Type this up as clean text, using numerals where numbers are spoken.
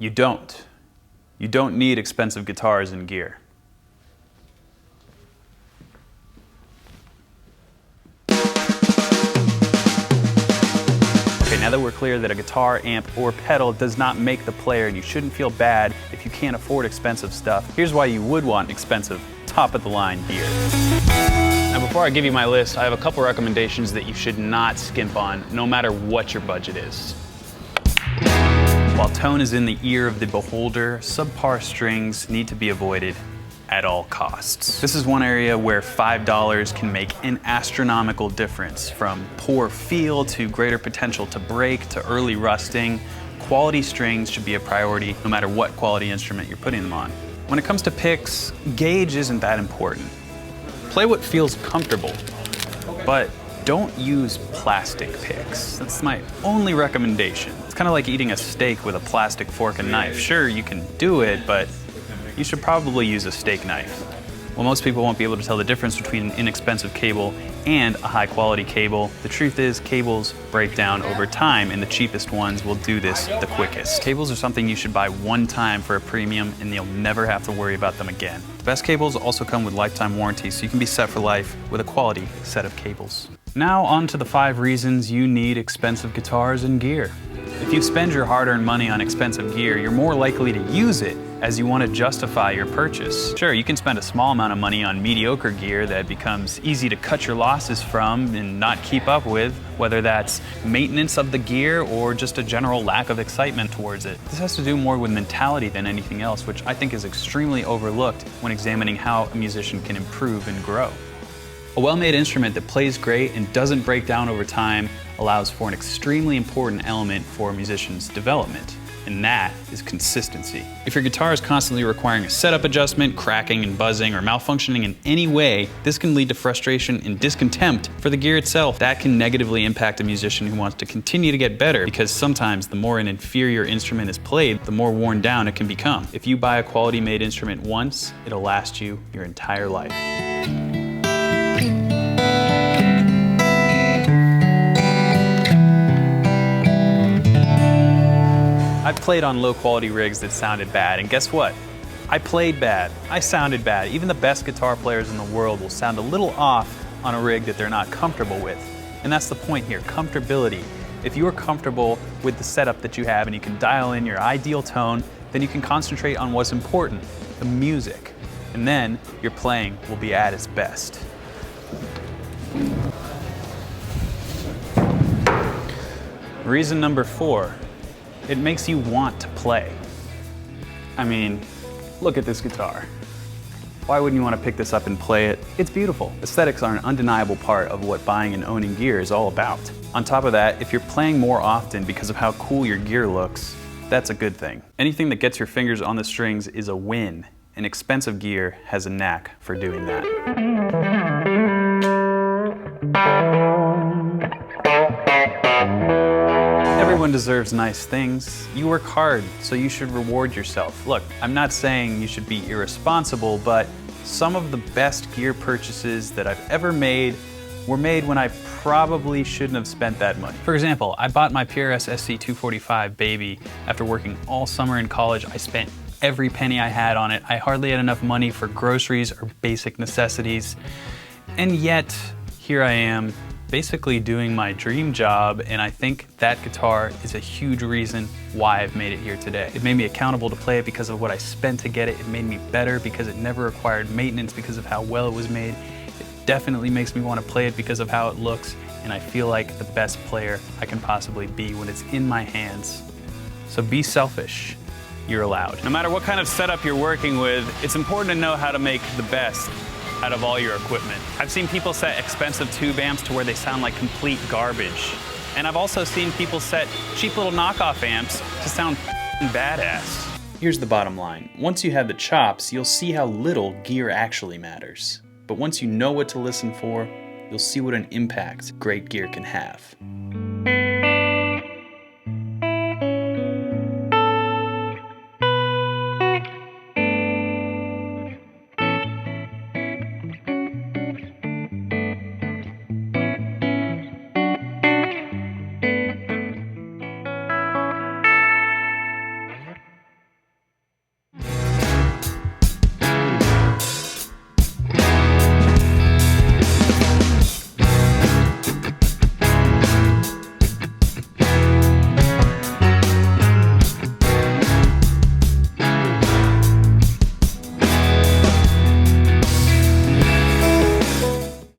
You don't. You don't need expensive guitars and gear. Okay, now that we're clear that a guitar, amp, or pedal does not make the player and you shouldn't feel bad if you can't afford expensive stuff, here's why you would want expensive, top-of-the-line gear. Now before I give you my list, I have a couple recommendations that you should not skimp on, no matter what your budget is. While tone is in the ear of the beholder, subpar strings need to be avoided at all costs. This is one area where $5 can make an astronomical difference. From poor feel to greater potential to break to early rusting, quality strings should be a priority no matter what quality instrument you're putting them on. When it comes to picks, gauge isn't that important. Play what feels comfortable, but don't use plastic picks. That's my only recommendation. It's kind of like eating a steak with a plastic fork and knife. Sure, you can do it, but you should probably use a steak knife. Well, most people won't be able to tell the difference between an inexpensive cable and a high quality cable. The truth is, cables break down over time, and the cheapest ones will do this the quickest. Cables are something you should buy one time for a premium, and you'll never have to worry about them again. The best cables also come with lifetime warranties, so you can be set for life with a quality set of cables. Now on to the 5 reasons you need expensive guitars and gear. If you spend your hard-earned money on expensive gear, you're more likely to use it as you want to justify your purchase. Sure, you can spend a small amount of money on mediocre gear that becomes easy to cut your losses from and not keep up with, whether that's maintenance of the gear or just a general lack of excitement towards it. This has to do more with mentality than anything else, which I think is extremely overlooked when examining how a musician can improve and grow. A well-made instrument that plays great and doesn't break down over time allows for an extremely important element for a musician's development, and that is consistency. If your guitar is constantly requiring a setup adjustment, cracking and buzzing, or malfunctioning in any way, this can lead to frustration and discontempt for the gear itself. That can negatively impact a musician who wants to continue to get better, because sometimes the more an inferior instrument is played, the more worn down it can become. If you buy a quality-made instrument once, it'll last you your entire life. I've played on low quality rigs that sounded bad, and guess what? I played bad. I sounded bad. Even the best guitar players in the world will sound a little off on a rig that they're not comfortable with. And that's the point here, comfortability. If you're comfortable with the setup that you have and you can dial in your ideal tone, then you can concentrate on what's important, the music. And then your playing will be at its best. Reason number 4. It makes you want to play. I mean, look at this guitar. Why wouldn't you want to pick this up and play it? It's beautiful. Aesthetics are an undeniable part of what buying and owning gear is all about. On top of that, if you're playing more often because of how cool your gear looks, that's a good thing. Anything that gets your fingers on the strings is a win, and expensive gear has a knack for doing that. Everyone deserves nice things. You work hard, so you should reward yourself. Look, I'm not saying you should be irresponsible, but some of the best gear purchases that I've ever made were made when I probably shouldn't have spent that money. For example, I bought my PRS SC245 baby after working all summer in college. I spent every penny I had on it. I hardly had enough money for groceries or basic necessities. And yet, here I am, basically doing my dream job, and I think that guitar is a huge reason why I've made it here today. It made me accountable to play it because of what I spent to get it. It made me better because it never required maintenance because of how well it was made. It definitely makes me want to play it because of how it looks, and I feel like the best player I can possibly be when it's in my hands. So be selfish. You're allowed. No matter what kind of setup you're working with, it's important to know how to make the best out of all your equipment. I've seen people set expensive tube amps to where they sound like complete garbage. And I've also seen people set cheap little knockoff amps to sound badass. Here's the bottom line. Once you have the chops, you'll see how little gear actually matters. But once you know what to listen for, you'll see what an impact great gear can have.